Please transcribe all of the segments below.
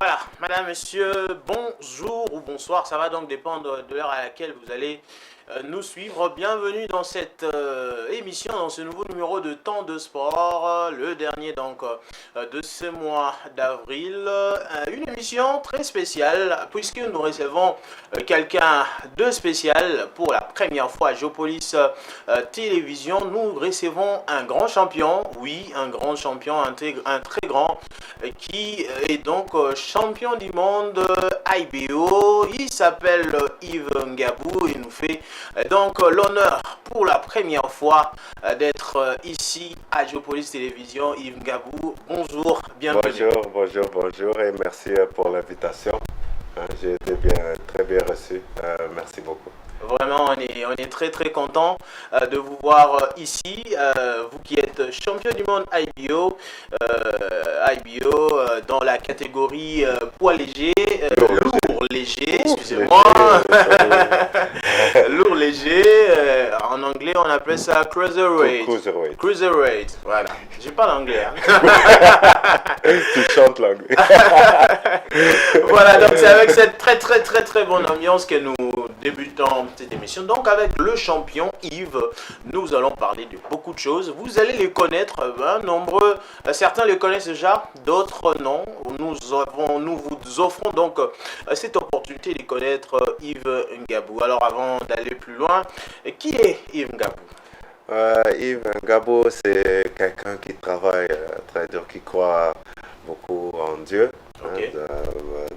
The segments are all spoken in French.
Voilà, madame, monsieur, bonjour ou bonsoir, ça va donc dépendre de l'heure à laquelle vous allez nous suivre. Bienvenue dans cette émission, dans ce nouveau numéro de Temps de Sport, le dernier donc de ce mois d'avril. Une émission très spéciale puisque nous recevons quelqu'un de spécial pour la première fois à Géopolis Télévision. Nous recevons un grand champion, oui, un grand champion, un très grand, qui est donc champion du monde IBO. Il s'appelle Yves Ngabou et nous fait donc l'honneur pour la première fois d'être ici à Géopolis Télévision. Yves Ngabou, bonjour, bienvenue. Bonjour et merci pour l'invitation. J'ai été très bien reçu. Merci beaucoup. Vraiment, on est très content de vous voir ici. Vous qui êtes champion du monde IBO dans la catégorie poids léger, lourd léger, excusez-moi. Lourd léger, en anglais on appelle ça cruiserweight. Cruiserweight, voilà. J'ai pas l'anglais. Tu chantes l'anglais. Voilà, donc c'est avec cette très bonne ambiance que nous débutons cette émission. Donc avec le champion Yves, nous allons parler de beaucoup de choses. Vous allez les connaître, nombreux, certains les connaissent déjà, d'autres non. Nous vous offrons donc cette opportunité de connaître Yves Ngabou. Alors avant d'aller plus loin, qui est Yves Ngabou? Yves Ngabou, c'est quelqu'un qui travaille très dur, qui croit beaucoup en Dieu. Okay.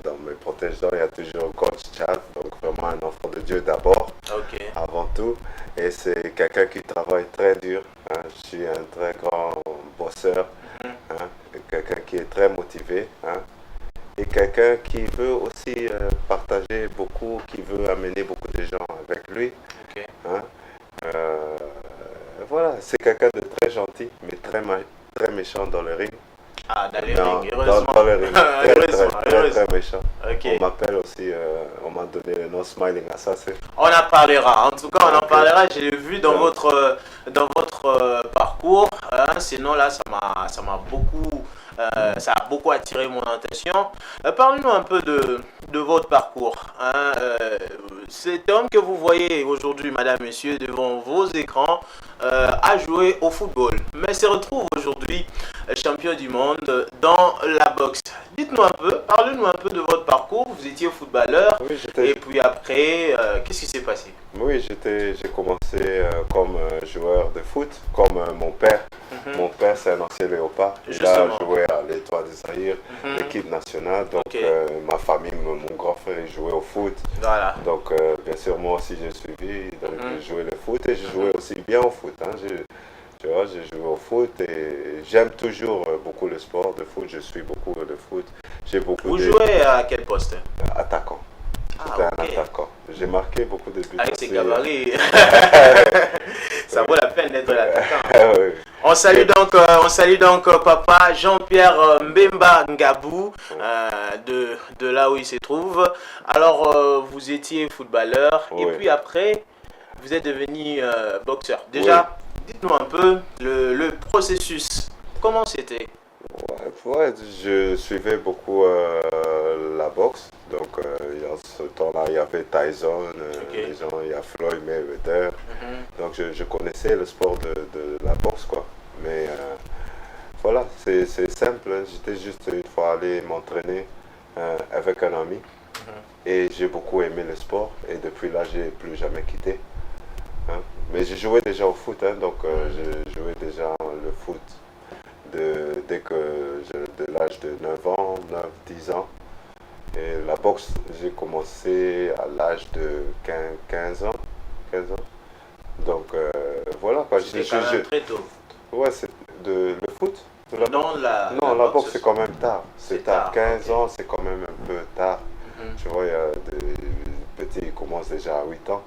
Dans mes protège-dents, il y a toujours coach Chad, donc vraiment un enfant de Dieu d'abord, avant tout. Et c'est quelqu'un qui travaille très dur. Je suis un très grand bosseur, quelqu'un qui est très motivé. Et quelqu'un qui veut aussi partager beaucoup, qui veut amener beaucoup de gens avec lui. Voilà, c'est quelqu'un de très gentil, mais très méchant dans le ring. Ah, dans le ring, heureusement. Dans le ring, très méchant. Okay. On m'appelle aussi, on m'a donné le nom Smiling Assassin. On en parlera, en tout cas on en parlera, je l'ai vu dans votre parcours, ces noms-là, ça m'a beaucoup... ça a beaucoup attiré mon attention. Parlez-nous un peu de votre parcours. Cet homme que vous voyez aujourd'hui, madame, monsieur, devant vos écrans, a joué au football, mais se retrouve aujourd'hui champion du monde dans la boxe. Dites-nous un peu, parlez-nous un peu de votre parcours. Vous étiez footballeur, oui, et puis après, qu'est-ce qui s'est passé? Oui, j'ai commencé comme joueur de foot, comme mon père. Mon père, c'est un ancien léopard. Il a joué à l'Étoile des Zaïre, l'équipe nationale. Donc, ma famille, mon grand frère, il jouait au foot. Voilà. Donc, bien sûr, moi aussi, j'ai suivi. Donc, j'ai joué le foot et j'ai joué aussi bien au foot. Tu vois, j'ai joué au foot et j'aime toujours beaucoup le sport de foot. Je suis beaucoup le foot. Vous jouez à quel poste? Attaquant. J'étais un attaquant. J'ai marqué beaucoup de buts. Avec ses gabarits. Ça vaut la peine d'être l'attaquant. Oui. On salue donc papa Jean-Pierre Mbemba Ngabou de là où il se trouve. Alors vous étiez footballeur et puis après vous êtes devenu boxeur. Déjà, dites-nous un peu le processus. Comment c'était? Je suivais beaucoup la boxe. Donc, en ce temps-là, il y avait Tyson, il y a Floyd Mayweather. Donc, je connaissais le sport de la boxe, quoi. Mais voilà, c'est simple. J'étais juste une fois allé m'entraîner avec un ami. Et j'ai beaucoup aimé le sport. Et depuis là, j'ai plus jamais quitté. Mais j'ai joué déjà au foot. Donc, j'ai joué déjà le foot dès que de l'âge de 9 ans, 9-10 ans. Et la boxe, j'ai commencé à l'âge de 15 ans. Donc voilà quoi. C'était quand même très tôt. Ouais, c'est le foot. Non, la boxe c'est quand même tard. C'est tard. 15 ans, c'est quand même un peu tard. Tu vois, il y a des petits qui commencent déjà à 8 ans.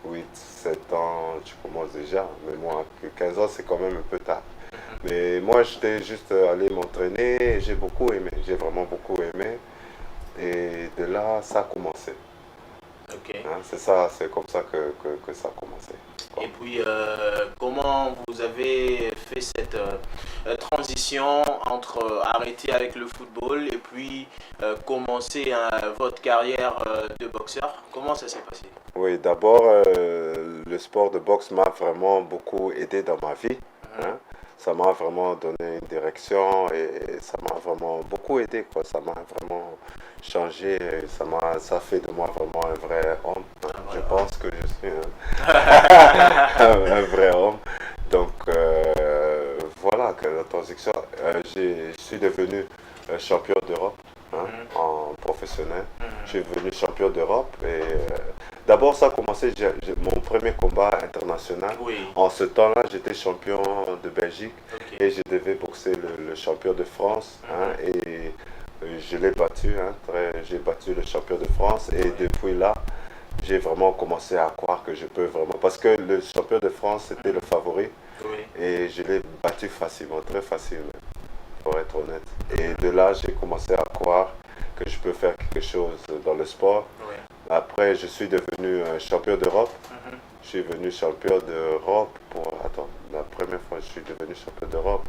8, 7 ans, tu commences déjà. Mais moi, 15 ans, c'est quand même un peu tard. Mais moi, j'étais juste allé m'entraîner et j'ai beaucoup aimé. J'ai vraiment beaucoup aimé. Et de là, ça a commencé. C'est comme ça que ça a commencé. Et puis, comment vous avez fait transition entre arrêter avec le football et puis commencer votre carrière de boxeur. Comment ça s'est passé? Oui, d'abord, le sport de boxe m'a vraiment beaucoup aidé dans ma vie, hein. Ça m'a vraiment donné une direction et ça m'a vraiment beaucoup aidé, quoi. Ça m'a vraiment changé, et ça fait de moi vraiment un vrai homme, hein. Je pense que je suis un vrai homme. Donc, voilà, que la transition, je suis devenu champion d'Europe, hein, en professionnel. Je suis devenu champion d'Europe et d'abord ça a commencé, mon premier combat international. Oui. En ce temps-là, j'étais champion de Belgique Ok. et je devais boxer le champion de France, hein, et je l'ai battu, hein, j'ai battu le champion de France et depuis là, j'ai vraiment commencé à croire que je peux vraiment, parce que le champion de France était le favori Oui. et je l'ai battu facilement, très facilement, pour être honnête. Et de là, j'ai commencé à croire que je peux faire quelque chose dans le sport. Oui. Après, je suis devenu champion d'Europe. Je suis devenu champion d'Europe pour... Attends, la première fois que je suis devenu champion d'Europe,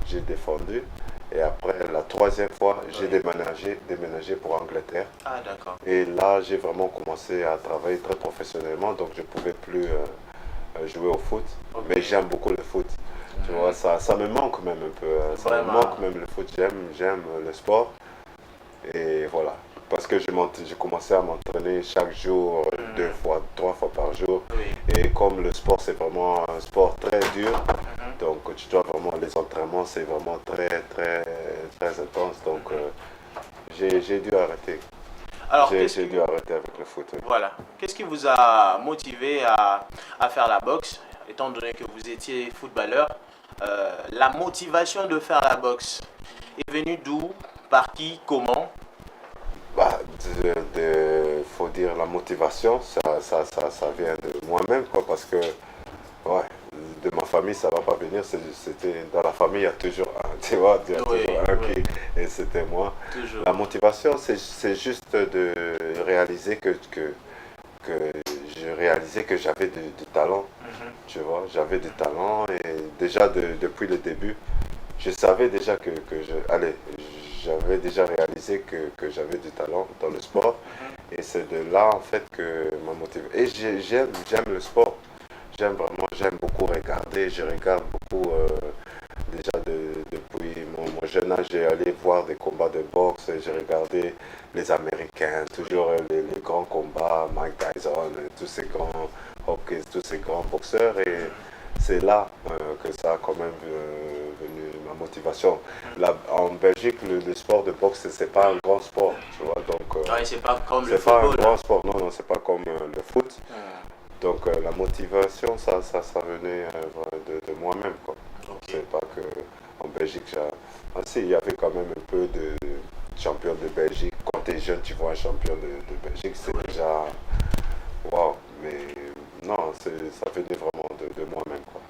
j'ai défendu. Et après, la troisième fois, j'ai déménagé pour Angleterre. Ah, d'accord. Et là, j'ai vraiment commencé à travailler très professionnellement, donc je ne pouvais plus jouer au foot. Ok. Mais j'aime beaucoup le foot. Tu vois, ça me manque même un peu, hein. Ça me Vraiment. manque même le foot. J'aime le sport. Et voilà. Parce que j'ai commencé à m'entraîner chaque jour, 2 fois, 3 fois par jour. Oui. Et comme le sport, c'est vraiment un sport très dur, donc tu dois vraiment, les entraînements, c'est vraiment très, très, très intense. Donc j'ai dû arrêter. Alors, J'ai dû arrêter avec le foot. Oui. voilà. Qu'est-ce qui vous a motivé à faire la boxe, étant donné que vous étiez footballeur? La motivation de faire la boxe est venue d'où? Par qui? Comment? Bah, faut dire la motivation, ça vient de moi-même, quoi, parce que, ouais, de ma famille, ça va pas venir. C'était, dans la famille, il y a toujours un, tu vois, il y a Oui, toujours un oui. et c'était moi. Toujours. La motivation, c'est juste de réaliser que je réalisais que j'avais du talent, tu vois, j'avais du talent et déjà depuis le début, je savais déjà j'avais déjà réalisé que j'avais du talent dans le sport et c'est de là en fait que m'a motivé. Et j'aime le sport, j'aime beaucoup regarder, je regarde beaucoup déjà depuis mon jeune âge, j'ai allé voir des combats de boxe, j'ai regardé les Américains, toujours les grands combats, Mike Tyson, tous ces grands Hopkins, tous ces grands boxeurs et c'est là que ça a quand même venu ma motivation. Là, en Belgique, le sport de boxe, c'est pas un grand sport, tu vois, donc Ouais, c'est pas comme le c'est pas un football. grand sport, non, non, c'est pas comme le foot. Hmm. Donc la motivation, ça venait de moi-même, quoi. Ok. C'est pas que en Belgique, ah, si, il y avait quand même un peu de champion de Belgique. Quand tu es jeune, tu vois un champion de Belgique, c'est déjà waouh. Mais non, ça venait vraiment de moi-même, quoi.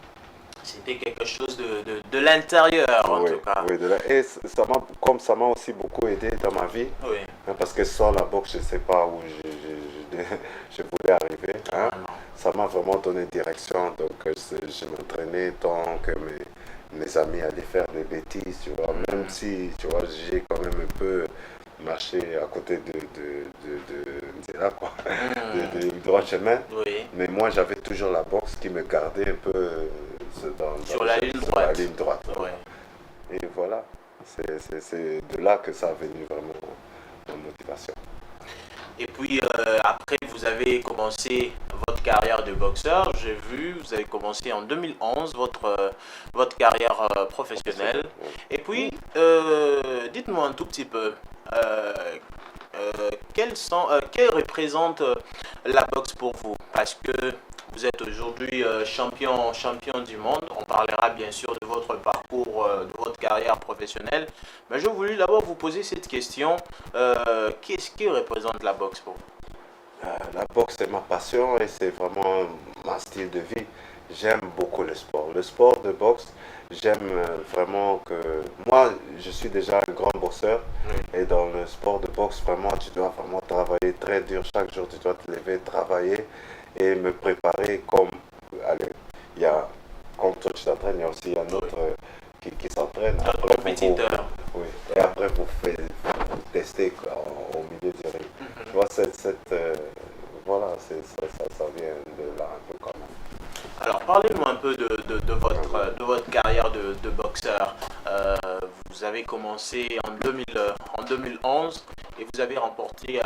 C'était quelque chose de l'intérieur, en Oui, tout cas. oui, et comme ça m'a aussi beaucoup aidé dans ma vie, Oui. hein, parce que sans la boxe, je ne sais pas où je voulais arriver, hein. Ah, non. Ça m'a vraiment donné direction, donc je m'entraînais tant que mes amis allaient faire des bêtises, tu vois, même si, tu vois, j'ai quand même un peu marché à côté de là, quoi, du droit chemin, Oui. mais moi j'avais toujours la boxe qui me gardait un peu Sur la ligne droite. ligne droite. Ouais. Et voilà, c'est de là que ça a venu vraiment ma motivation. Et puis après, vous avez commencé votre carrière de boxeur. J'ai vu, vous avez commencé en 2011 votre carrière professionnelle. Et puis, dites-moi un tout petit peu, quelle représente la boxe pour vous? Parce que vous êtes aujourd'hui champion du monde. On parlera bien sûr de votre parcours, de votre carrière professionnelle. Mais je voulais d'abord vous poser cette question. Qu'est-ce qui représente la boxe pour vous? La boxe, c'est ma passion et c'est vraiment mon style de vie. J'aime beaucoup le sport. Le sport de boxe, j'aime vraiment que... Moi, je suis déjà un grand boxeur et dans le sport de boxe, vraiment, tu dois vraiment travailler très dur. Chaque jour, tu dois te lever, travailler et me préparer comme... Allez, il y a... Comme toi, tu t'entraînes, il y a aussi un autre qui s'entraîne. Notre Après, compétiteur. Oui. Et après, vous testez quoi, au milieu du ring. Tu vois, voilà, ça vient de là un peu quand même. Alors, parlez-nous un peu de votre carrière de boxeur. Vous avez commencé en 2011 et vous avez remporté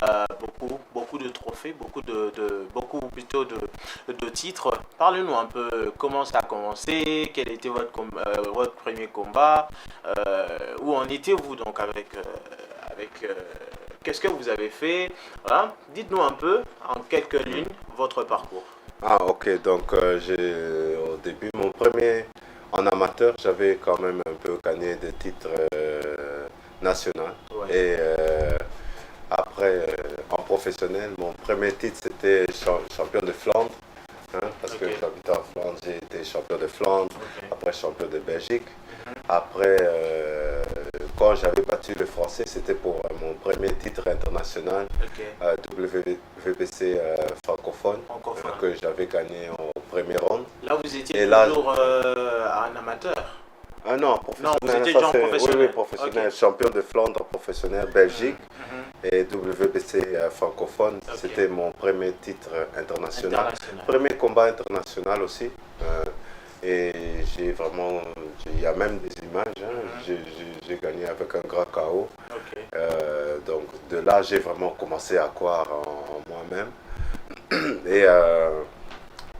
beaucoup de trophées, beaucoup plutôt de titres. Parlez-nous un peu comment ça a commencé, quel était votre premier combat, où en étiez-vous donc qu'est-ce que vous avez fait? Voilà. Dites-nous un peu, en quelques lignes, votre parcours. Ah, ok. Donc, au début, mon premier en amateur, j'avais quand même un peu gagné des titres nationaux. Ouais. Et après, en professionnel, mon premier titre, c'était champion de Flandre. Hein, parce que j'habitais en Flandre, j'ai été champion de Flandre, après champion de Belgique. Après, quand j'avais battu le français, c'était pour mon premier titre international, WBC francophone, que j'avais gagné au premier round. Là, vous étiez Et toujours un amateur. Ah non, professionnel. Non, vous étiez genre professionnel. Oui, professionnel. Champion de Flandre professionnel, Belgique. Et WBC francophone, c'était mon premier titre international. Premier combat international aussi. Et j'ai vraiment, il y a même des images, hein. J'ai gagné avec un grand KO. Donc de là, j'ai vraiment commencé à croire en moi-même. Et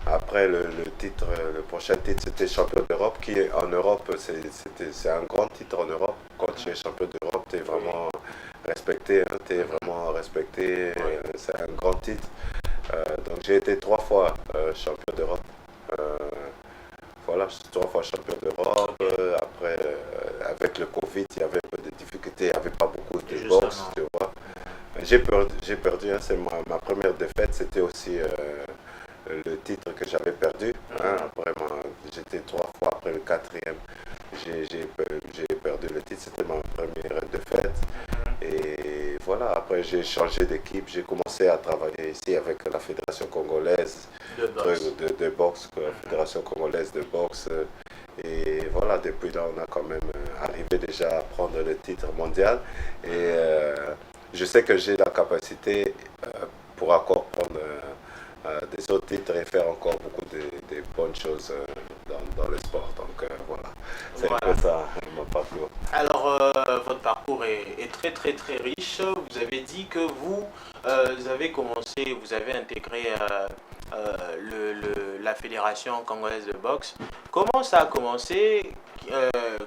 après le prochain titre, c'était champion d'Europe, qui en Europe, c'est un grand titre en Europe. Quand tu es champion d'Europe, tu es vraiment respecté, hein, c'est un grand titre. Donc j'ai été 3 fois champion d'Europe. Voilà, 3 fois champion d'Europe. Après, avec le Covid, il y avait un peu de difficultés, il n'y avait pas beaucoup de boxe, tu vois. J'ai perdu, hein, c'est ma première défaite, c'était aussi le titre que j'avais perdu. Hein, après, j'étais 3 fois, après le 4e, j'ai perdu le titre, c'était ma première défaite. Et voilà, après j'ai changé d'équipe, j'ai commencé à travailler ici avec la Fédération congolaise de boxe, la Fédération congolaise de boxe. Et voilà, depuis là, on a quand même arrivé déjà à prendre le titre mondial. Et je sais que j'ai la capacité pour encore prendre des autres titres et faire encore beaucoup de bonnes choses dans le sport. Donc voilà, c'est un peu ça mon parcours. Alors, votre parcours est très très très riche. Vous avez dit que vous avez commencé, vous avez intégré la Fédération congolaise de boxe. Comment ça a commencé?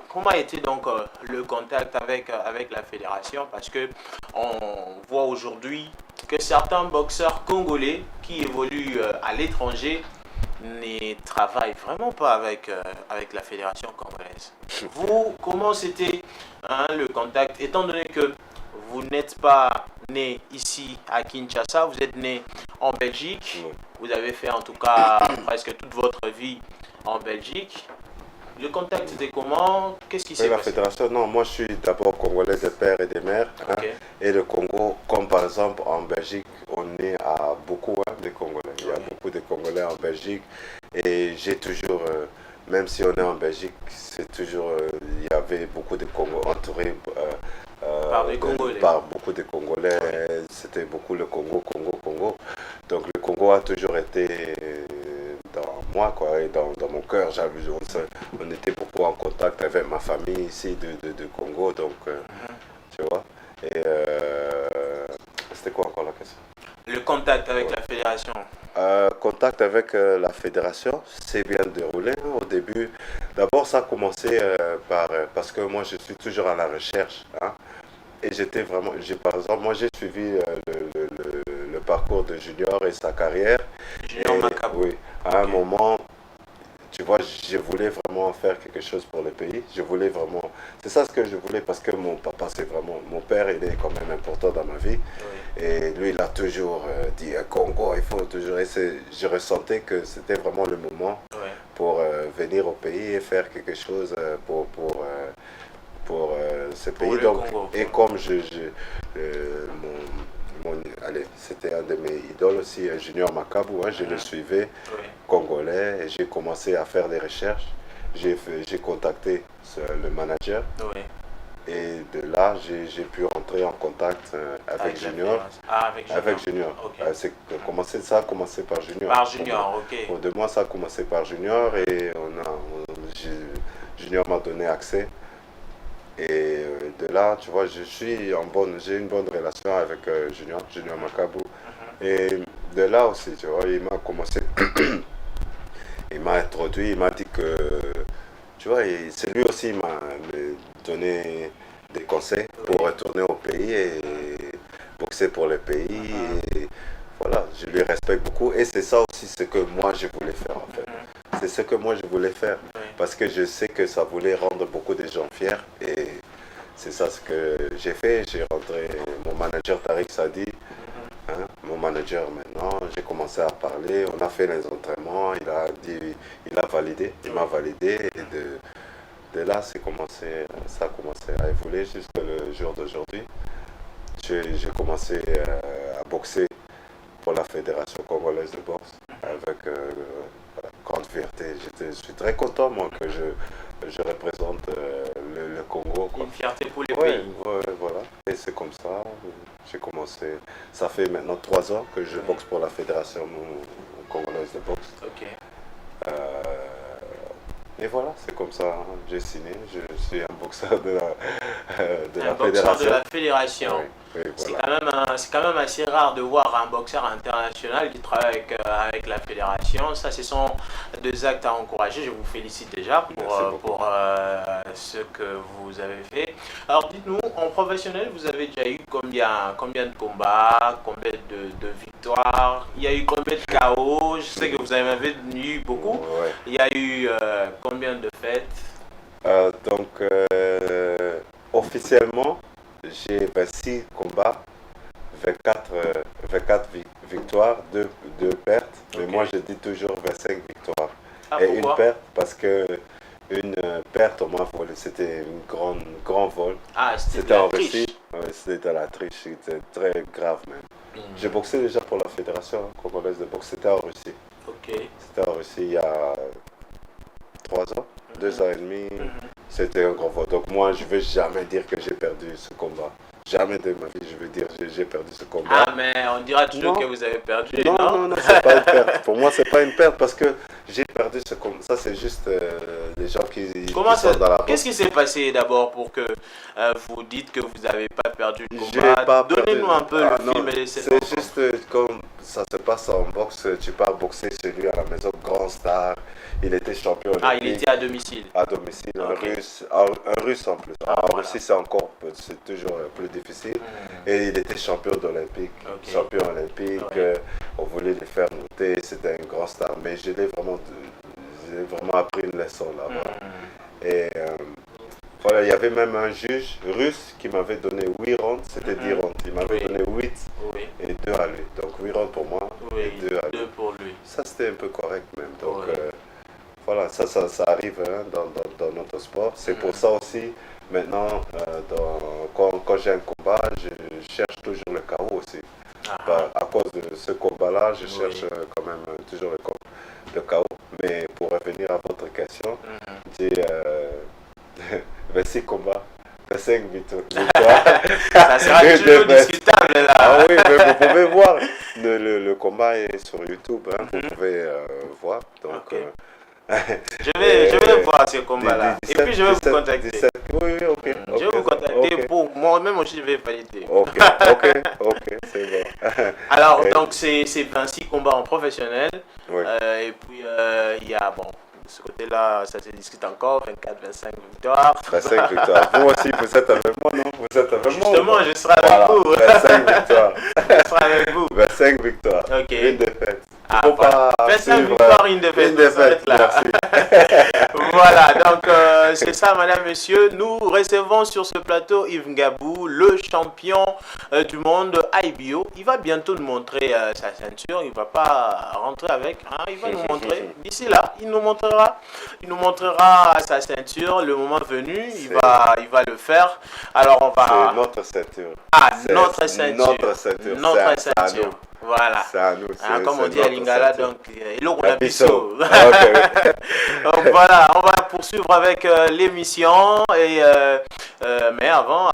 Comment a été donc le contact avec la fédération? Parce que on voit aujourd'hui que certains boxeurs congolais qui évoluent à l'étranger ne travaillent vraiment pas avec la fédération congolaise. Vous, comment c'était le contact? Étant donné que vous n'êtes pas né ici à Kinshasa, vous êtes né en Belgique, vous avez fait en tout cas presque toute votre vie en Belgique. Le contact c'était comment? Qu'est-ce qui s'est passé? La fédération, non, moi je suis d'abord congolais de père et de mère. Hein, et le Congo, comme par exemple en Belgique, on est à beaucoup de Congolais. Il y a beaucoup de Congolais en Belgique. Et j'ai toujours, même si on est en Belgique, c'est toujours, il y avait beaucoup de Congolais entourés par beaucoup de Congolais. C'était beaucoup le Congo. Donc le Congo a toujours été dans moi, quoi, et dans mon cœur. On était beaucoup en contact avec ma famille ici de Congo, donc tu vois. Et c'était quoi encore la question? Le contact avec la fédération. Contact avec la fédération s'est bien déroulé, hein, au début. D'abord, ça a commencé parce que moi, je suis toujours à la recherche. Hein, et j'étais vraiment, par exemple, moi j'ai suivi le parcours de Junior et sa carrière. Junior Macabou. Oui, à un moment, tu vois, je voulais vraiment faire quelque chose pour le pays. Je voulais vraiment, c'est ça ce que je voulais, parce que mon papa, c'est vraiment, mon père, il est quand même important dans ma vie. Oui. Et lui, il a toujours dit, Congo, il faut toujours, et je ressentais que c'était vraiment le moment pour venir au pays et faire quelque chose pour ce pays. Donc, et comme allez, c'était un de mes idoles aussi, Junior Macabou, hein, je le suivais, congolais, et j'ai commencé à faire des recherches. J'ai contacté le manager. Oui. Et de là, j'ai pu rentrer en contact avec Junior. Ah, avec Junior. Okay. Ça a commencé par Junior. Par Junior, ok. Pour de moi, ça a commencé par Junior et Junior m'a donné accès. Et de là, tu vois, j'ai une bonne relation avec Junior Makabou. Et de là aussi, tu vois, il m'a commencé, il m'a introduit, il m'a dit que, tu vois, c'est lui aussi, il m'a donné des conseils pour retourner au pays et boxer pour le pays. Et voilà, je lui respecte beaucoup et c'est ça aussi ce que moi je voulais faire en fait. C'est ce que moi je voulais faire parce que je sais que ça voulait rendre beaucoup de gens fiers et c'est ça ce que j'ai fait. J'ai rentré mon manager Tariq Sadi, hein, mon manager maintenant. J'ai commencé à parler, on a fait les entraînements, il a validé, il m'a validé et de là ça a commencé à évoluer jusqu'au jour d'aujourd'hui. J'ai commencé à boxer pour la Fédération congolaise de boxe avec grande fierté. Je suis très content moi que je représente le Congo. Quoi. Une fierté pour les pays. Ouais, voilà. Et c'est comme ça. J'ai commencé. Ça fait maintenant 3 ans que je boxe pour la Fédération congolaise de boxe. Ok. Et voilà, c'est comme ça. Hein. J'ai signé. Je suis un boxeur de la boxeur Fédération. De la Fédération. Oui, voilà. C'est quand même assez rare de voir un boxeur international qui travaille avec la fédération. Ça, ce sont 2 actes à encourager. Je vous félicite déjà pour ce que vous avez fait. Alors, dites-nous, en professionnel, vous avez déjà eu combien de combats, combien de victoires? Il y a eu combien de KO? Je sais que vous en avez eu beaucoup. Ouais. Il y a eu combien de fêtes? Officiellement, j'ai 26 combats, 24 victoires, 2 pertes. Mais moi, je dis toujours 25 victoires. Ah, et pourquoi? une perte, parce que une perte, on m'a volé. C'était un grand vol. Ah, c'était en Russie. Ouais, c'était de la triche. C'était très grave même. J'ai boxé déjà pour la Fédération congolaise de boxe. C'était en Russie. Ok. C'était en Russie il y a 3 ans, 2 ans et demi. C'était un grand vol. Donc moi, je ne vais jamais dire que j'ai perdu ce combat. Jamais de ma vie, je veux dire j'ai perdu ce combat. Ah, mais on dira toujours que vous avez perdu, non? Non, c'est pas une perte. Pour moi, c'est pas une perte parce que j'ai perdu ce combat. Ça, c'est juste les gens qui sont dans la boxe. Qu'est-ce qui s'est passé d'abord pour que vous dites que vous n'avez pas perdu le combat? Donnez-nous un peu le film. C'est juste comme ça se passe en boxe. Tu pars boxer celui à la maison, grand star. Il était champion olympique. Ah, il était à domicile. À domicile, Okay. un russe en plus. Ah, en Russie, c'est toujours plus difficile. Et il était champion olympique. Okay. Champion olympique. On voulait le faire monter. C'était un grand star. Mais j'ai vraiment appris une leçon là-bas. Et voilà, il y avait même un juge russe qui m'avait donné 8 rounds. C'était 10 rounds. Il m'avait donné 8 et 2 à lui. Donc 8 rounds pour moi et 2 à lui. 2 pour lui. Ça, c'était un peu correct même. Donc voilà, ça arrive hein, dans notre sport. C'est pour ça aussi, maintenant, quand j'ai un combat, je cherche toujours le KO aussi. À cause de ce combat-là, je cherche quand même toujours le KO. Mais pour revenir à votre question, j'ai 26 combats, 5 victoires. Ça sera toujours discutable là. Ah oui, mais vous pouvez voir, le combat est sur YouTube, hein, vous pouvez voir. Donc, je vais voir ce combat-là. Et puis je vais vous contacter. Oui, ok. Je vais vous contacter pour moi-même aussi, je vais valider. Ok, c'est bon. Alors, donc c'est 26 combats en professionnel. Oui. Et puis il y a, bon, de ce côté-là, ça se discute encore, 24-25 victoires. 25 victoires. Vous aussi, vous êtes avec moi, non? Vous êtes avec moi? Justement, je serai avec vous. 25 victoires. Je serai avec vous. 25 victoires. Ok. Une défaite. Ah, voilà. 25 victoires, une défaite. Une défaite, là. Voilà, donc c'est ça, madame, monsieur. Nous recevons sur ce plateau Yves Ngabou, le champion du monde IBO. Il va bientôt nous montrer sa ceinture. Il ne va pas rentrer avec. Hein. Il va nous montrer. D'ici là, il nous montrera sa ceinture. Le moment venu, il va le faire. Alors, on va... C'est notre ceinture. Ah, notre ceinture. Notre ceinture. Notre ceinture. Voilà. C'est à nous. Comme on dit à Lingala, donc, Bisso. Donc voilà, on va poursuivre avec l'émission. Mais avant,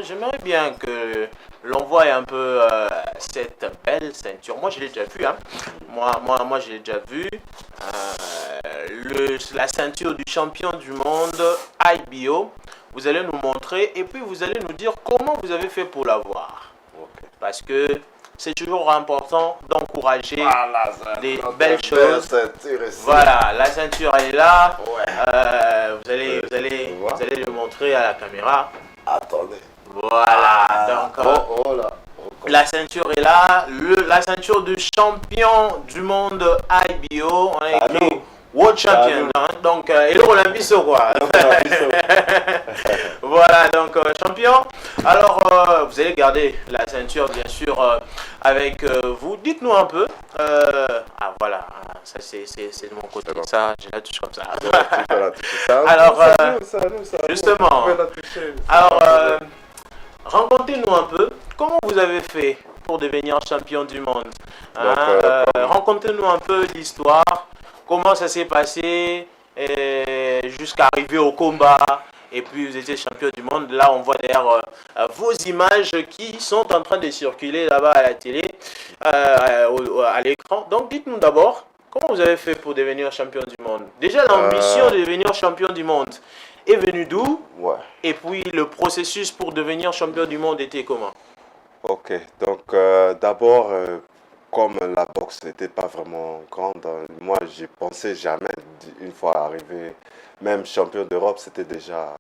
j'aimerais bien que l'on voie un peu cette belle ceinture. Moi, je l'ai déjà vue. Hein. Moi, je l'ai déjà vue. La ceinture du champion du monde IBO. Vous allez nous montrer et puis vous allez nous dire comment vous avez fait pour l'avoir. Parce que c'est toujours important d'encourager des belles choses. Voilà, la ceinture elle est là. Ouais. Vous allez le montrer à la caméra. Attendez. Voilà, donc la ceinture est là. La ceinture du champion du monde IBO. On a écrit World Champion. Hein, donc, et le Olympiso quoi. Voilà, donc champion. Alors, vous allez garder la ceinture bien sûr avec vous. Dites-nous un peu. Voilà, ça c'est de mon côté. Bon. Ça, je la touche comme ça. Alors, justement. Alors, racontez-nous un peu comment vous avez fait pour devenir champion du monde. Hein, racontez-nous un peu l'histoire. Comment ça s'est passé jusqu'à arriver au combat et puis vous étiez champion du monde. Là, on voit d'ailleurs vos images qui sont en train de circuler là-bas à la télé, à l'écran. Donc, dites-nous d'abord, comment vous avez fait pour devenir champion du monde? Déjà, l'ambition de devenir champion du monde est venue d'où? Et puis, le processus pour devenir champion du monde était comment? Ok, donc d'abord... comme la boxe n'était pas vraiment grande, moi, j'y pensais jamais une fois arrivé. Même champion d'Europe, c'était déjà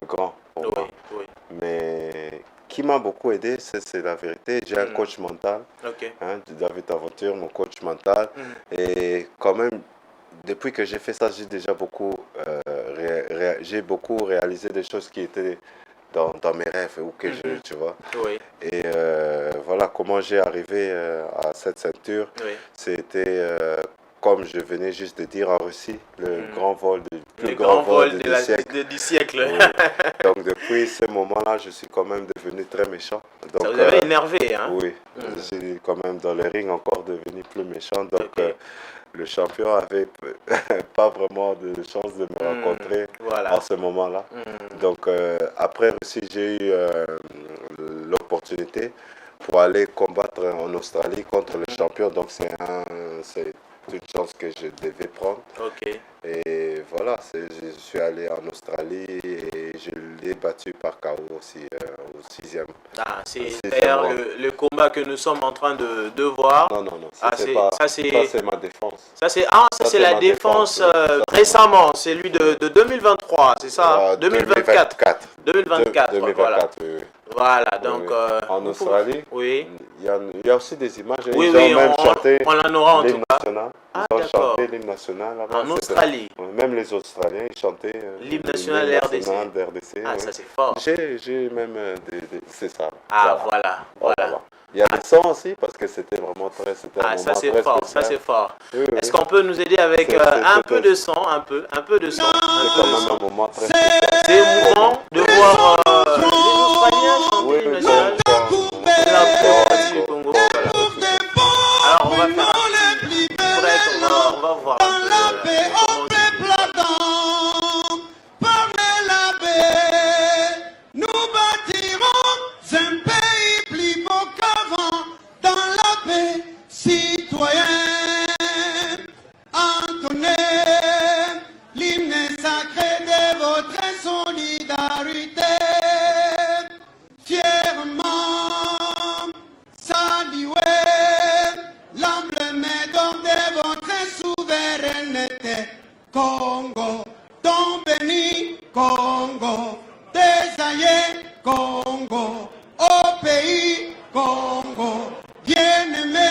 grand pour moi. Oui. Mais qui m'a beaucoup aidé, c'est la vérité. J'ai un coach mental, David Aventure, mon coach mental. Et quand même, depuis que j'ai fait ça, j'ai déjà beaucoup, beaucoup réalisé des choses qui étaient dans mes rêves ou que tu vois. Oui. Et voilà comment j'ai arrivé à cette ceinture. Oui. C'était comme je venais juste de dire en Russie, le grand vol, le grand vol du siècle. Oui. Donc depuis ce moment-là, je suis quand même devenu très méchant. Donc, ça vous avait énervé, hein? Oui, je suis quand même dans le ring encore devenu plus méchant. Donc le champion avait pas vraiment de chance de me rencontrer en ce moment-là. Donc après aussi, j'ai eu l'opportunité pour aller combattre en Australie contre le champion. Donc c'est une chance que je devais prendre. Et voilà, je suis allé en Australie et je l'ai battu par KO aussi au 6e. C'est d'ailleurs le combat que nous sommes en train de voir. Non. Ça c'est ma défense. Ça c'est la défense récemment, c'est lui de 2023, c'est ça? 2024. 2024, voilà. Oui. Voilà, donc... en Australie, oui. Il y a aussi des images. Oui, ils ont même chanté on en aura en tout cas. Ils ont chanté l'hymne national là-bas. En Australie. Même les Australiens, ils chantaient l'hymne national de RDC. Ça c'est fort. J'ai même c'est ça. Voilà. Il y a des sons aussi parce que c'était vraiment très... ça c'est fort, ça c'est fort. Oui. Est-ce qu'on peut nous aider avec un peu de son, un peu de son? C'est quand même un moment très spécial. C'est émouvant de voir les Australiens chanter l'hymne national. Alors on va faire un break, on va voir un peu comment nous bâtirons un pays plus beau qu'avant dans la paix citoyenne. Entonnez l'hymne sacré de votre solidarité. Fièrement saluez l'emblème d'or de votre souveraineté. Congo, ton béni, Congo, désaillé, Congo, au pays, Congo, bien-aimé,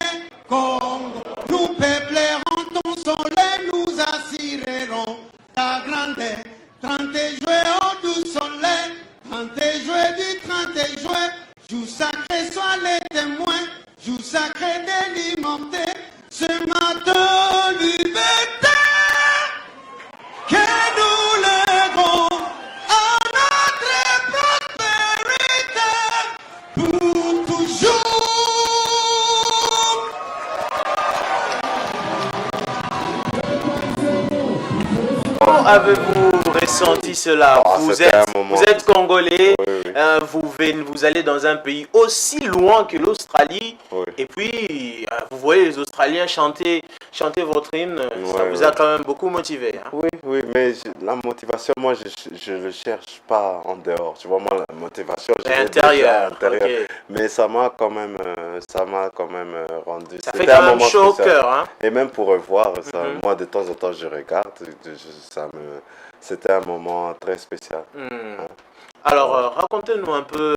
Congo. Nous peuplerons ton soleil, nous assurerons ta grandeur. 30 juin, au doux soleil, 30 juin du 30 juin, jour sacré soit les témoins, jour sacré de l'humanité, ce matin liberté que nous lèverons à notre prospérité pour toujours. avez-vous ressenti cela? Ah, c'était un moment. Vous êtes congolais, Oui, oui. vous allez dans un pays aussi loin que l'Australie, Oui. et puis vous voyez les Australiens chanter votre hymne, ça Ouais, vous a ouais. quand même beaucoup motivé. Hein? Oui, oui, mais la motivation, moi, je ne le cherche pas en dehors. Tu vois, moi, la motivation, je l'ai déjà à Intérieur, l'intérieur. ok. Mais ça m'a quand même rendu. Ça fait C'était quand un même moment chaud au spécial. cœur. Hein? Et même pour revoir, ça, Mhm. moi, de temps en temps, je regarde. C'était un moment très spécial. Hmm. Hein. Alors, Voilà. racontez-nous un peu,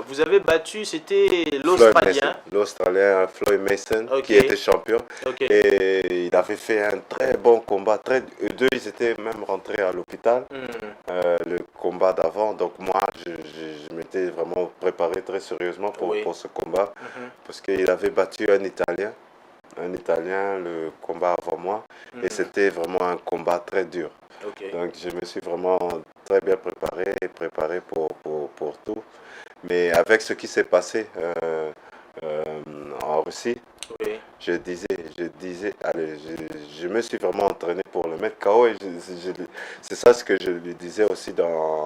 vous avez battu, c'était Floyd Mason, l'Australien. l'Australien Floyd Mason, Ok, qui était champion. ok. Et il avait fait un très bon combat. Eux deux, ils étaient même rentrés à l'hôpital. Hmm. Le combat d'avant. Donc moi, je m'étais vraiment préparé très sérieusement Oui. pour ce combat. Mhm. Parce qu'il avait battu un Italien, le combat avant moi. Et Mhm. c'était vraiment un combat très dur. Ok. Donc je me suis vraiment très bien préparé pour tout. Mais avec ce qui s'est passé euh, en Russie, Oui. allez, je me suis vraiment entraîné pour le mettre KO et c'est ça ce que je lui disais aussi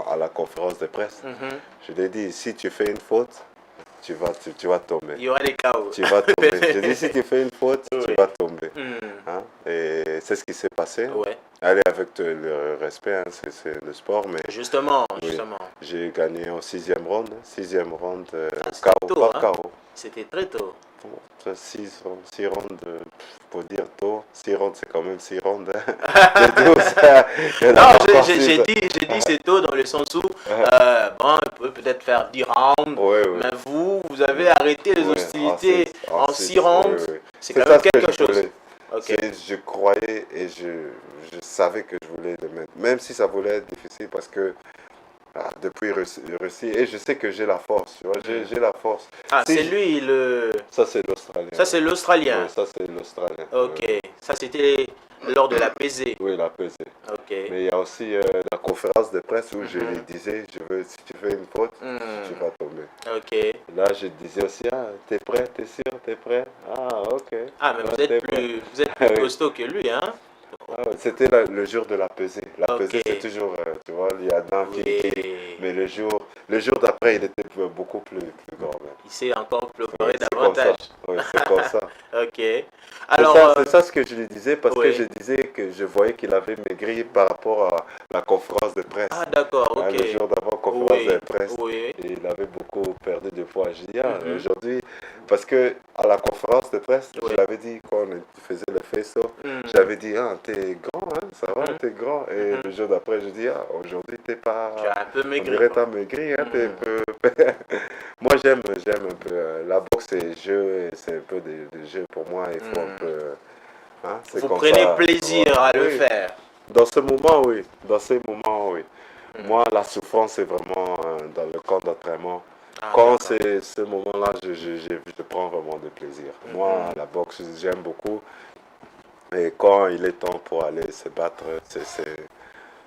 à la conférence de presse. Mhm. Je lui ai dit, si tu fais une faute, tu vas tomber. Il y aura des chaos. Tu vas tomber. Je dis, si tu fais une faute, tu Oui. vas tomber. Hmm. Hein? Et c'est ce qui s'est passé. Ouais. Allez, avec le respect, hein, c'est le sport, mais Justement, oui, justement. j'ai gagné au sixième round. Sixième round, C'était KO, tôt, par hein? KO. C'était très tôt. Bon, ça, six rounds, pour dire tôt, 6 rounds, c'est quand même 6 rounds. Hein. De 12, il y en a Non, encore j'ai six. dit c'est tôt dans le sens où, bon, il peut peut-être faire 10 rounds, Ouais, ouais. mais vous avez arrêté les Ouais, hostilités en 6 six, rounds. ouais, ouais. C'est C'est quand ça même ce que quelque je chose. voulais. Ok. Je croyais et je savais que je voulais le mettre. Même si ça voulait être difficile parce que depuis Russie, et je sais que j'ai la force, tu vois, j'ai la force. Ah, Si c'est je- lui le. Ça, c'est l'Australien. Ça, c'est l'Australien. Oui, ça, c'est l'Australien. Ok. Ça, c'était lors de la pesée. Oui, la pesée. Ok. Mais il y a aussi la conférence de presse où je Mhm. lui disais, si tu fais une faute, Hmm. tu vas tomber. Ok. Là, je disais aussi, t'es prêt, t'es sûr, t'es prêt? Ah, ok. Ah, mais Ouais, t'es prêt. vous êtes plus Oui. costaud que lui, hein? Ah, c'était le jour de la pesée. La Ok. pesée, c'est toujours, tu vois, il y a un Oui. mais le jour d'après, il était beaucoup plus grand. Même. Il s'est encore Oui, préparé c'est comme ça. davantage. Oui, c'est comme ça. Ok. C'est Alors, ça, c'est ça ce que je lui disais parce que oui. je disais que je voyais qu'il avait maigri par rapport à la conférence de presse. Ah, d'accord, Hein, ok. le jour d'avant, conférence Oui, de presse. oui. Et il avait beaucoup perdu de poids. Je dis, Mhm. aujourd'hui, parce que à la conférence de presse, Oui. je l'avais dit quand on faisait le faisceau, Mhm. j'avais dit, t'es grand, hein, ça va, Mhm. t'es grand. Et Mhm. le jour d'après, je dis, aujourd'hui, t'es pas. Tu as un peu On maigri, dirait quoi. t'as maigri, hein, t'es un Mhm. peu. Moi, j'aime un peu. La boxe, c'est jeu, et c'est un peu de jeu pour moi. Il faut un Mhm. peu. Hein, c'est Vous comme prenez ça. plaisir Voilà. à le Oui, faire. dans ce moment, oui. Dans ces moments, oui. Mhm. Moi, la souffrance, c'est vraiment dans le camp d'entraînement. Ah, Quand d'accord. c'est ce moment-là, je prends vraiment de plaisir. Moi, Mhm. la boxe, j'aime beaucoup. Et quand il est temps pour aller se battre,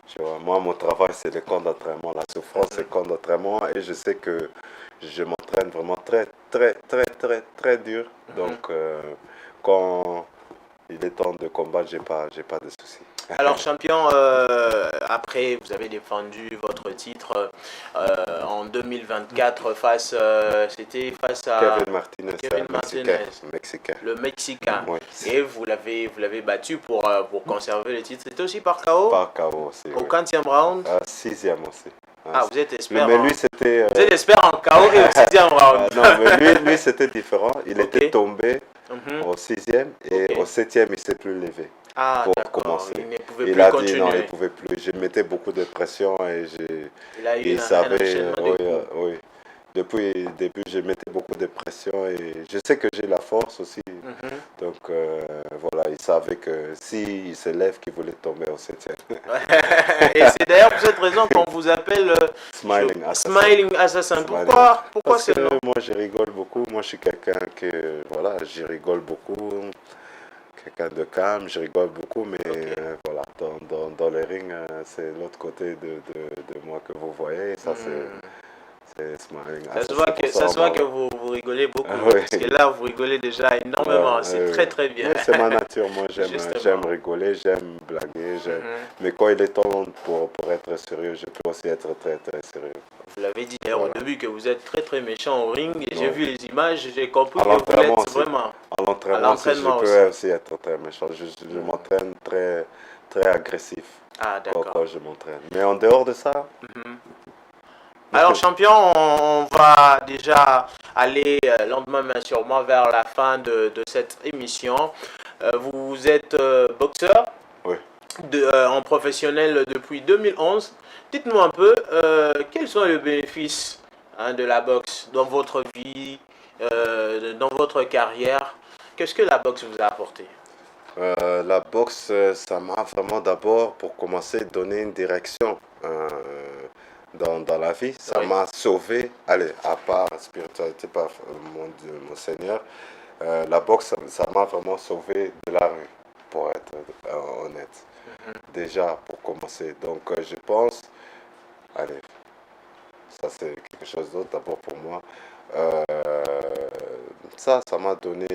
tu vois, moi, mon travail, c'est le camp d'entraînement. La souffrance, c'est le camp d'entraînement. Et je sais que je m'entraîne vraiment très, très, très, très, très dur. Donc, quand il est temps de combattre, j'ai pas de soucis. Alors, champion, après, vous avez défendu votre titre en 2024 c'était face à Kevin Martinez, Kevin un Mexicain. Martinez, Mexicain. le Mexicain. Oui. Et vous l'avez battu pour conserver le titre. C'était aussi par KO Par KO aussi. au Oui. 15e round. Sixième aussi. Ah, vous êtes expert, Mais lui, c'était. vous êtes expert en KO et au 6e round. Non, mais lui c'était différent. Il Ok. était tombé Mhm. au sixième et Ok. au septième, il ne s'est plus levé Ah, pour d'accord. commencer. Il ne pouvait Il plus a dit non, il continuer. ne pouvait plus. Je mettais beaucoup de pression et Il a eu il un savait. enchaînement de Oui, coups. oui. Depuis le début, je mettais beaucoup de pression et je sais que j'ai la force aussi. Mhm. Donc voilà, il savait que s'il se lève, qu'il voulait tomber au septième. Et c'est d'ailleurs pour cette raison qu'on vous appelle Smiling Assassin. Smiling Assassin. Smiling. Pourquoi Parce ce que nom? moi je rigole beaucoup, moi je suis quelqu'un que, voilà, je rigole beaucoup, quelqu'un de calme, je rigole beaucoup, mais Ok. voilà, dans le ring, c'est l'autre côté de moi que vous voyez, ça Hmm. C'est smiling. Ça se voit ça se voit que vous rigolez beaucoup. Oui. Parce que là, vous rigolez déjà énormément. C'est très, très bien. Mais c'est ma nature. Moi, Justement. j'aime rigoler, j'aime blaguer. Mais quand il est temps pour être sérieux, je peux aussi être très, très sérieux. Vous l'avez dit d'ailleurs au début que vous êtes très, très méchant au ring. Et Non. j'ai vu les images, j'ai compris À que vous l'entraînement l'êtes aussi. vraiment. À l'entraînement, je aussi. peux aussi être très méchant. Je m'entraîne très, très agressif Ah, d'accord. quand je m'entraîne. Mais en dehors de ça, Alors, champion, on va déjà aller lentement mais sûrement vers la fin de cette émission. Vous êtes boxeur oui. en professionnel depuis 2011. Dites-nous un peu, quels sont les bénéfices de la boxe dans votre vie, dans votre carrière? Qu'est-ce que la boxe vous a apporté? La boxe, ça m'a vraiment d'abord, pour commencer, donné une direction dans la vie. Ça Oui. m'a sauvé, allez, à part spiritualité, par mon Dieu, mon Seigneur, la boxe, ça m'a vraiment sauvé de la rue, pour être honnête. Déjà, pour commencer. Donc, je pense, allez, ça c'est quelque chose d'autre d'abord pour moi. Euh, ça m'a donné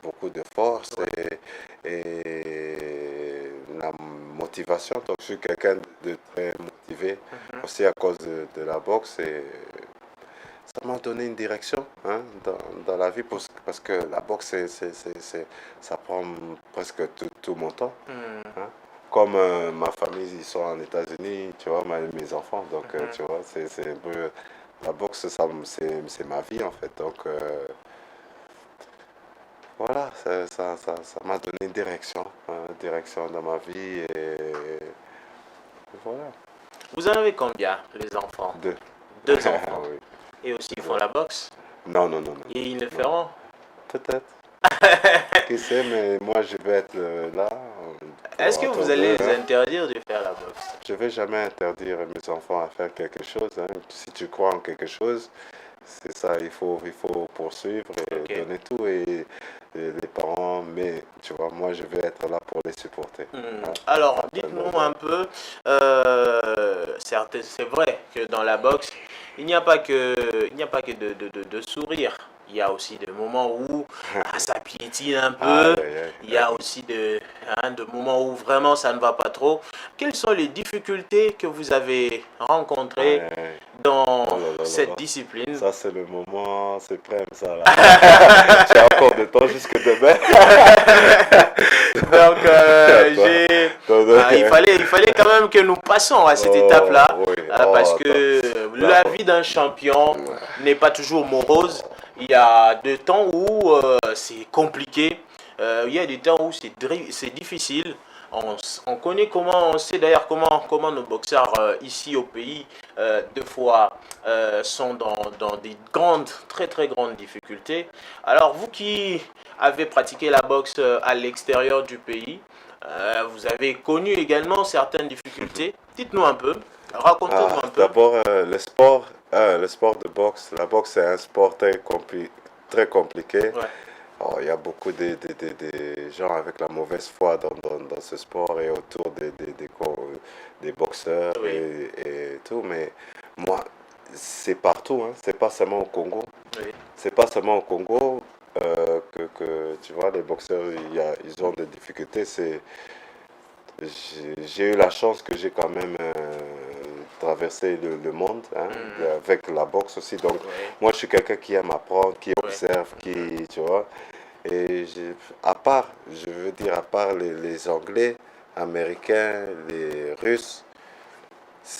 beaucoup de force et la motivation. Donc, je suis quelqu'un de très motivé aussi à cause de la boxe. Et ça m'a donné une direction dans la vie parce que la boxe, ça prend presque tout mon temps. Hein. Comme ma famille, ils sont en États-Unis, tu vois, mes enfants. Donc, tu vois, c'est un peu. La boxe, c'est ma vie en fait. Donc, voilà, ça m'a donné une direction dans ma vie. Et voilà. Vous en avez combien, les enfants? Deux enfants. Oui. Et aussi, ils font la boxe? Non. Et ils le feront? Peut-être. Qui sait, mais moi, je vais être là. Est-ce que vous allez les interdire de faire la boxe? Je ne vais jamais interdire à mes enfants à faire quelque chose. Si tu crois en quelque chose, c'est ça, il faut poursuivre et donner tout. Et les parents, mais tu vois, moi, je vais être là pour les supporter. Alors, dites-nous un peu, c'est vrai que dans la boxe, il n'y a pas que de sourire. Il y a aussi des moments où ça piétine un peu. Il y a aussi de moments où vraiment ça ne va pas trop. Quelles sont les difficultés que vous avez rencontrées dans cette discipline? Ça, c'est le moment suprême, ça. Là. J'ai encore de temps jusque demain. Donc, il fallait quand même que nous passions à cette étape-là. Parce que la vie d'un champion n'est pas toujours morose. Il y a des temps où c'est compliqué. Il y a des temps où c'est difficile. On connaît on sait d'ailleurs comment nos boxeurs ici au pays, deux fois, sont dans des très très grandes difficultés. Alors vous qui avez pratiqué la boxe à l'extérieur du pays, vous avez connu également certaines difficultés. Dites-nous un peu, racontez-nous un peu. D'abord, le sport de boxe. La boxe, c'est un sport très compliqué. Ouais. Oh, il y a beaucoup de gens avec la mauvaise foi dans ce sport et autour des boxeurs et tout. Mais moi, c'est partout. C'est pas seulement au Congo. Oui. C'est pas seulement au Congo que tu vois, les boxeurs, ils ont des difficultés. J'ai eu la chance que j'ai quand même traversé le monde avec la boxe aussi. Donc, moi, je suis quelqu'un qui aime apprendre, qui observe, tu vois. Et à part les Anglais, Américains, les Russes,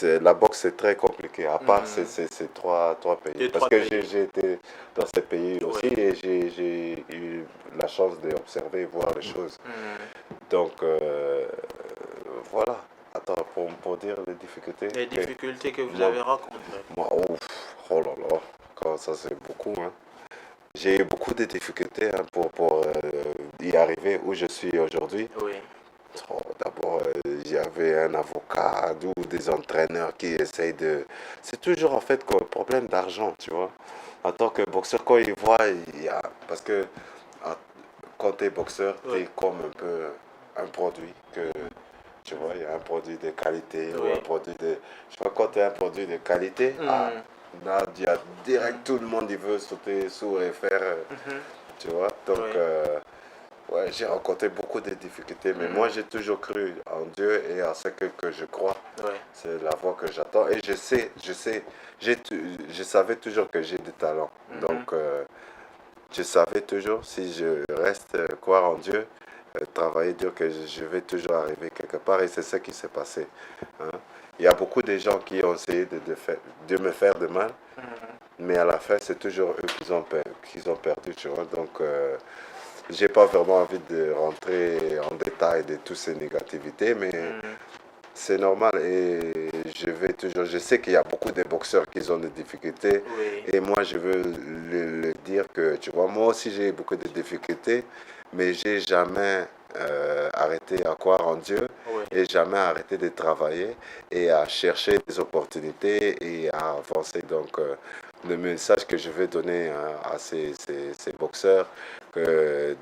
la boxe, c'est très compliqué. À part ces trois pays. Parce que j'ai été dans ces pays aussi et j'ai eu la chance d'observer et voir les choses. Donc, voilà. Attends, pour dire les difficultés. Les difficultés que vous avez rencontrées. Moi, oh là là, ça c'est beaucoup. J'ai eu beaucoup de difficultés pour y arriver où je suis aujourd'hui. Oui. Oh, d'abord, j'avais un avocat ou des entraîneurs qui essayent de... C'est toujours en fait un problème d'argent, tu vois. En tant que boxeur, quand ils voient, parce que quand tu es boxeur, tu es comme un peu un produit que... Tu vois, il y a un produit de qualité ou un produit de... Je sais pas, quand tu es un produit de qualité, là, il y a direct tout le monde, il veut sauter sur et faire, tu vois. Donc, Oui. ouais, j'ai rencontré beaucoup de difficultés, mais moi, j'ai toujours cru en Dieu et en ce que je crois. Oui. C'est la voie que j'attends. Et je savais toujours que j'ai des talents. Donc, je savais toujours, si je reste croire en Dieu, travailler dur, que je vais toujours arriver quelque part. Et c'est ce qui s'est passé, hein. Il y a beaucoup de gens qui ont essayé de me faire de mal, mais à la fin, c'est toujours eux qui ont perdu, tu vois. Donc, j'ai pas vraiment envie de rentrer en détail de toutes ces négativités, mais c'est normal et je sais qu'il y a beaucoup de boxeurs qui ont des difficultés Oui. et moi je veux le dire que, tu vois, moi aussi j'ai eu beaucoup de difficultés, mais j'ai jamais arrêté à croire en Dieu Oui. et jamais arrêté de travailler et à chercher des opportunités et à avancer. Donc, le message que je veux donner à ces boxeurs, de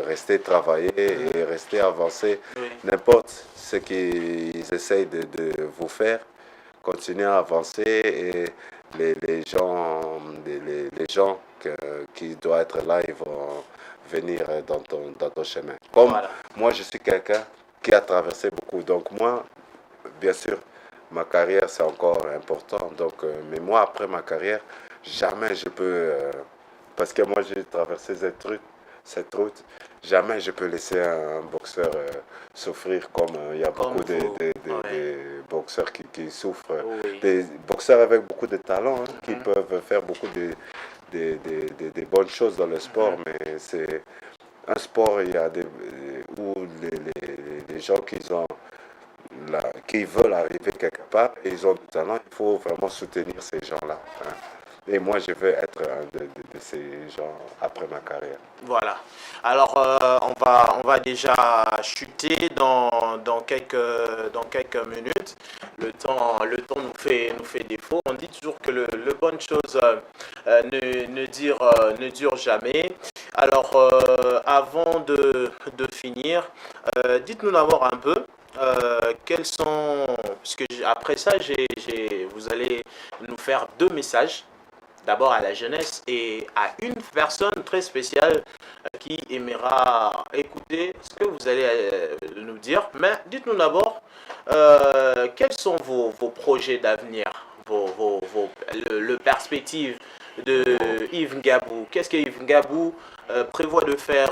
rester travailler et rester avancer, Oui. n'importe ce qu'ils essayent de vous faire, continuez à avancer et les gens qui doivent être là, ils vont venir dans ton chemin. Comme Voilà. moi, je suis quelqu'un qui a traversé beaucoup. Donc moi, bien sûr, ma carrière, c'est encore important. Donc, mais moi, après ma carrière, jamais je peux... parce que moi, j'ai traversé cette route, jamais je peux laisser un boxeur souffrir comme il y a Comme beaucoup vous. Oui. de boxeurs qui souffrent. Oui. Des boxeurs avec beaucoup de talent, hein, qui peuvent faire beaucoup de bonnes choses dans le sport, mais c'est un sport, il y a où les gens qui veulent arriver quelque part et ils ont du talent, il faut vraiment soutenir ces gens-là, hein. Et moi, je veux être un de ces gens après ma carrière. Voilà. Alors, on va déjà chuter dans quelques minutes. Le temps nous fait défaut. On dit toujours que le bonne chose ne dure jamais. Alors, avant de finir, dites-nous d'abord un peu quels sont... Parce que après ça, vous allez nous faire deux messages. D'abord à la jeunesse et à une personne très spéciale qui aimera écouter ce que vous allez nous dire. Mais dites-nous d'abord, quels sont vos projets d'avenir, le perspective de Yves Ngabou. Qu'est-ce que Yves Ngabou prévoit de faire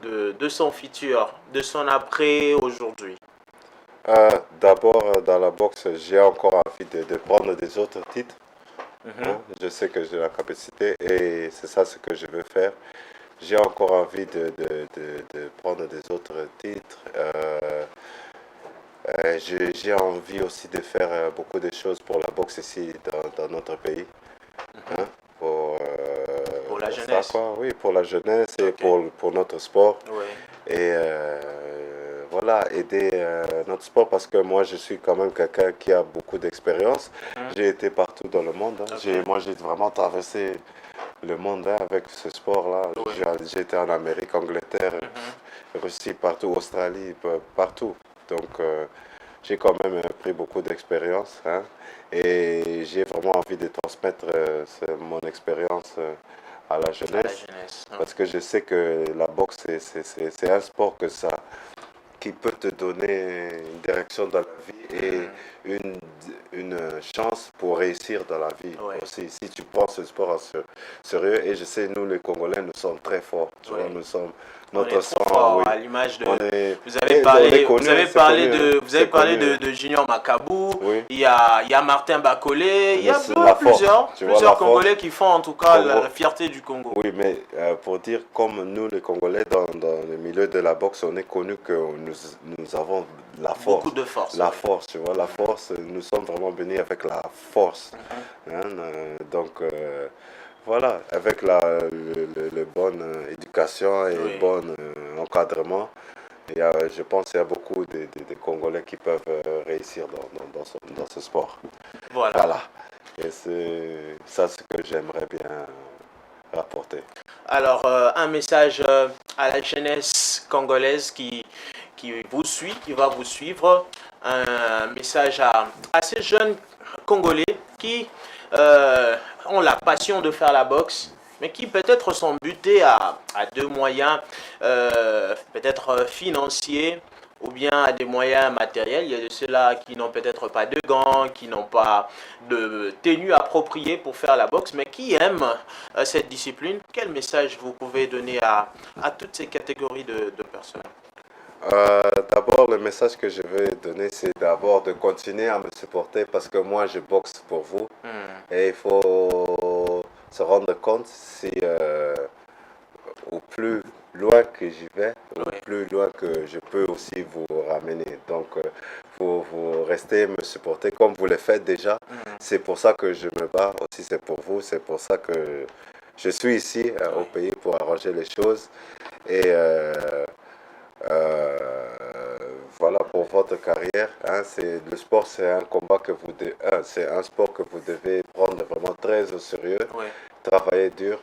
de son futur, de son après aujourd'hui? D'abord, dans la boxe, j'ai encore envie de prendre des autres titres. Hein. Je sais que j'ai la capacité et c'est ça ce que je veux faire. J'ai encore envie de prendre des autres titres. J'ai envie aussi de faire beaucoup de choses pour la boxe ici dans notre pays. Hein, Pour la pour ça, jeunesse. quoi. Oui, pour la jeunesse et Ok. pour notre sport. Oui. Et voilà, aider notre sport parce que moi je suis quand même quelqu'un qui a beaucoup d'expérience. J'ai été partout dans le monde, hein. Ok. Moi j'ai vraiment traversé le monde, hein, avec ce sport-là. Oui. J'ai été en Amérique, Angleterre, Russie, partout, Australie, partout. Donc j'ai quand même pris beaucoup d'expérience, hein, et j'ai vraiment envie de transmettre mon expérience à la À la jeunesse. jeunesse. Parce que je sais que la boxe, c'est un sport qui peut te donner une direction dans la vie et une chance pour réussir dans la vie Ouais. aussi. Si tu prends ce sport sérieux, et je sais, nous les Congolais, nous sommes très forts. Tu Ouais. vois, nous sommes, On est notre trop sang, fort oui. à l'image de. On est, Vous avez on parlé, est connu, vous avez c'est parlé connu, de, hein. vous avez C'est parlé connu. de Junior Macabou. Oui. Il y a Martin Bacolé. Il y a C'est la force. Tu vois, la plusieurs Congolais qui font en tout cas Congo. la fierté du Congo. Oui, mais pour dire, comme nous les Congolais, dans le milieu de la boxe, on est connu que nous avons la force. Beaucoup de force. La oui. force, tu vois, la force, nous sommes vraiment bénis avec la force. Hein, donc, voilà, avec le bonne éducation et Oui. bon encadrement, je pense qu'il y a beaucoup de Congolais qui peuvent réussir dans ce sport. Voilà. Voilà. Et c'est ça ce que j'aimerais bien rapporter. Alors, un message à la jeunesse congolaise qui vous suit, qui va vous suivre. Un message à ces jeunes Congolais qui ont la passion de faire la boxe, mais qui peut-être sont butés à deux moyens, peut-être financiers, ou bien à des moyens matériels. Il y a de ceux-là qui n'ont peut-être pas de gants, qui n'ont pas de tenue appropriée pour faire la boxe, mais qui aiment cette discipline. Quel message vous pouvez donner à toutes ces catégories de personnes? D'abord, le message que je vais donner, c'est d'abord de continuer à me supporter parce que moi, je boxe pour vous. Et il faut se rendre compte si au plus loin que j'y vais, au plus loin que je peux aussi vous ramener. Donc, vous restez me supporter comme vous le faites déjà. C'est pour ça que je me bats aussi, c'est pour vous. C'est pour ça que je suis ici au pays pour arranger les choses. Et voilà pour votre carrière. Hein, le sport, c'est un combat que c'est un sport que vous devez prendre vraiment très au sérieux, travailler dur,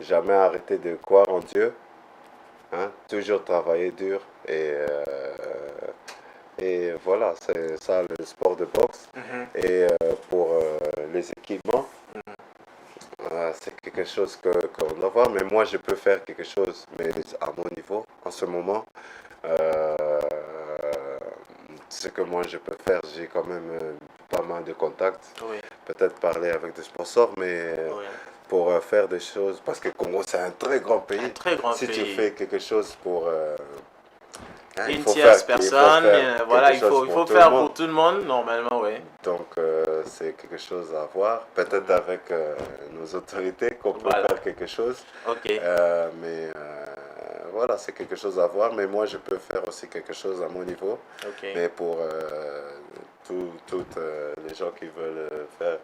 jamais arrêter de croire en Dieu, hein, toujours travailler dur et voilà, c'est ça le sport de boxe. Et pour les équipements, c'est quelque chose qu'on doit voir, mais moi je peux faire quelque chose, mais à mon niveau, en ce moment, ce que moi je peux faire, j'ai quand même pas mal de contacts, peut-être parler avec des sponsors, mais pour faire des choses, parce que Congo c'est un très grand pays, si tu fais quelque chose pour... une tierce personne, voilà, il faut faire pour tout le monde, normalement, oui. Donc, c'est quelque chose à voir, peut-être avec nos autorités qu'on peut faire quelque chose. Mais voilà, c'est quelque chose à voir, mais moi, je peux faire aussi quelque chose à mon niveau. Mais pour toutes les gens qui veulent faire,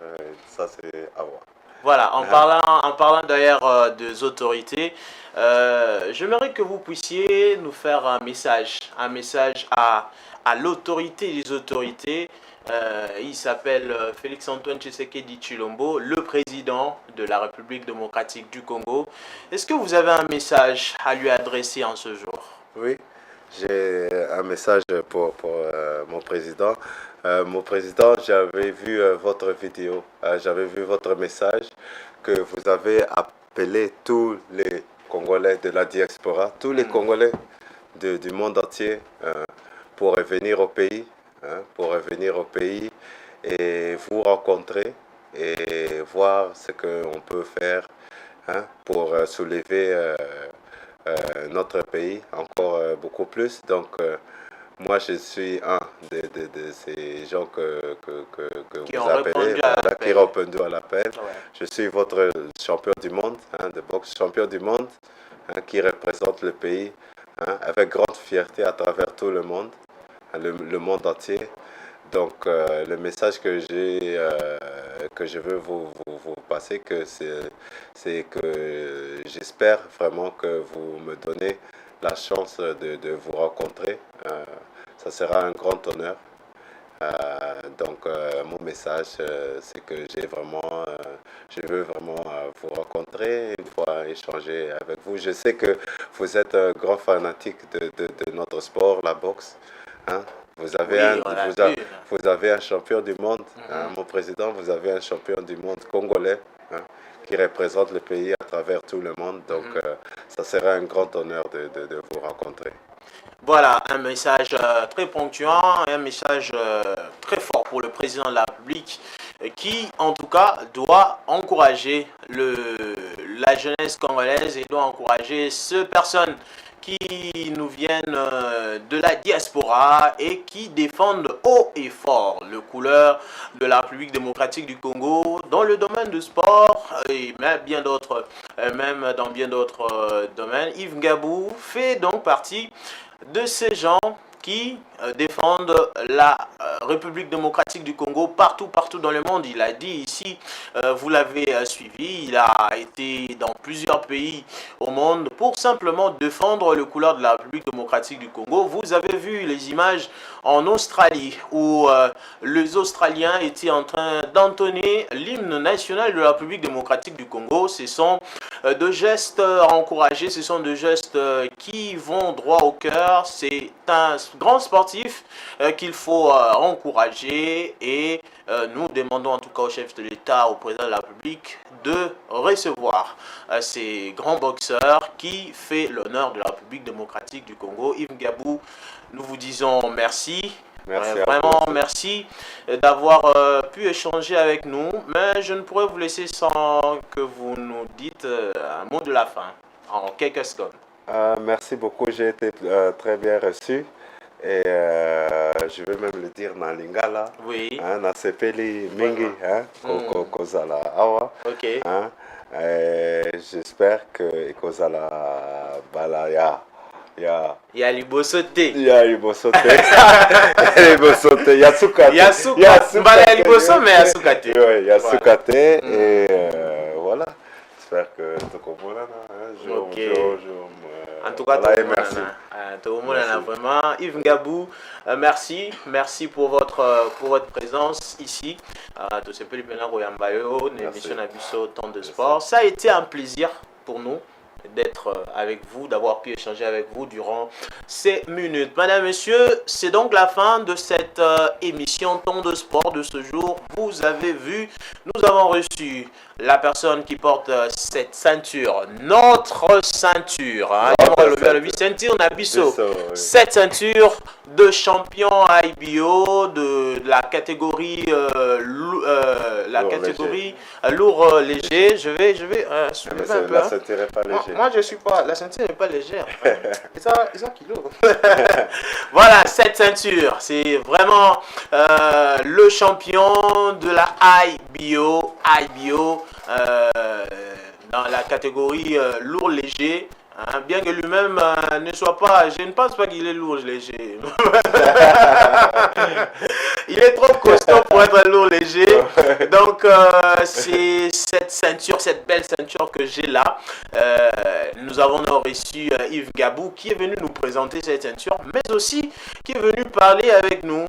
ça, c'est à voir. Voilà, en parlant d'ailleurs des autorités, j'aimerais que vous puissiez nous faire un message à l'autorité des autorités. Il s'appelle Félix-Antoine Tshisekedi Tshilombo, le président de la République démocratique du Congo. Est-ce que vous avez un message à lui adresser en ce jour? Oui, j'ai un message pour mon président. Mon président, j'avais vu votre vidéo, j'avais vu votre message que vous avez appelé tous les Congolais de la diaspora, tous les Congolais du monde entier pour revenir au pays, et vous rencontrer et voir ce qu'on peut faire pour soulever notre pays encore beaucoup plus. Donc, moi, je suis un de ces gens que vous appelez, qui ont répondu à l'appel. Je suis votre champion du monde, de boxe, champion du monde, qui représente le pays avec grande fierté à travers tout le monde, le monde entier. Donc, le message que je veux vous passer, c'est que j'espère vraiment que vous me donnez la chance de vous rencontrer. Ça sera un grand honneur. Donc, mon message, c'est que je veux vraiment vous rencontrer, une fois échanger avec vous. Je sais que vous êtes un grand fanatique de notre sport, la boxe. Vous avez un champion du monde, mon président, vous avez un champion du monde congolais qui représente le pays à travers tout le monde. Donc, ça sera un grand honneur de vous rencontrer. Voilà, un message très ponctuant, un message très fort pour le président de la République qui, en tout cas, doit encourager la jeunesse congolaise et doit encourager ces personnes qui nous viennent de la diaspora et qui défendent haut et fort le couleur de la République démocratique du Congo dans le domaine du sport et même bien d'autres, même dans bien d'autres domaines. Yves Ngabou fait donc partie de ces gens qui défendent la République démocratique du Congo partout dans le monde. Il a dit ici, vous l'avez suivi, il a été dans plusieurs pays au monde pour simplement défendre le couleur de la République démocratique du Congo. Vous avez vu les images en Australie où les Australiens étaient en train d'entonner l'hymne national de la République démocratique du Congo. Ce sont de gestes à encourager, ce sont de gestes qui vont droit au cœur. C'est un grand sportif qu'il faut encourager et nous demandons en tout cas au chef de l'État, au président de la République de recevoir ces grands boxeurs qui fait l'honneur de la République démocratique du Congo. Yves Ngabou, nous vous disons merci. Merci vraiment merci d'avoir pu échanger avec nous, mais je ne pourrais vous laisser sans que vous nous dites un mot de la fin en quelques secondes. Merci beaucoup, j'ai été très bien reçu et je vais même le dire dans Lingala. Oui. Nasepeli mingi kozala awa. Ok. J'espère que kozala balaya. Il y a Libosoté. Il y a Libosoté. Libosoté. Yasukate. Mbala Liboso, mais Yasukate. Oui, Yasukate. Et voilà. J'espère que tu comprends. En tout cas, merci. Vraiment. Yves Ngabou, merci. Merci pour votre présence ici. Tout ce peu l'émission Nabiso Temps de Sport. Ça a été un plaisir pour nous d'être avec vous, d'avoir pu échanger avec vous durant ces minutes. Madame, Messieurs, c'est donc la fin de cette émission Temps de Sport de ce jour. Vous avez vu, nous avons reçu la personne qui porte cette ceinture, notre ceinture, ceinture Nabiso, cette ceinture de champion IBO de la catégorie lourd léger. Je vais soulever un peu. La ceinture n'est pas légère. Moi je suis pas, la ceinture n'est pas légère. Ils ont kilo. Voilà, cette ceinture, c'est vraiment le champion de la IBO dans la catégorie lourd léger. Bien que lui-même ne soit pas, je ne pense pas qu'il est lourd léger. Il est trop costaud pour être lourd léger. Donc c'est cette ceinture, cette belle ceinture que j'ai là. Nous avons reçu Yves Ngabou qui est venu nous présenter cette ceinture, mais aussi qui est venu parler avec nous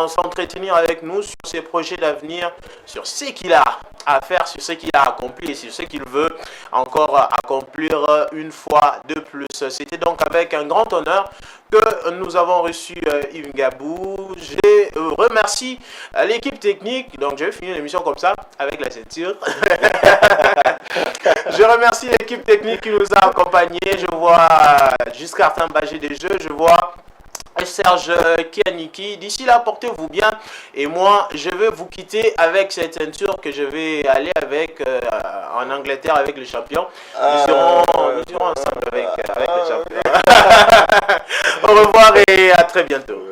s'entretenir avec nous sur ses projets d'avenir, sur ce qu'il a à faire, sur ce qu'il a accompli et sur ce qu'il veut encore accomplir une fois de plus. C'était donc avec un grand honneur que nous avons reçu Yves Ngabou. Je remercie l'équipe technique. Donc je vais finir l'émission comme ça avec la ceinture. Je remercie l'équipe technique qui nous a accompagnés. Je vois Giscard Bagé des Jeux. Je vois Serge Kianiki. D'ici là, portez-vous bien. Et moi, je vais vous quitter avec cette ceinture que je vais aller avec en Angleterre avec le champion. Nous irons ensemble avec le champion. Au revoir et à très bientôt.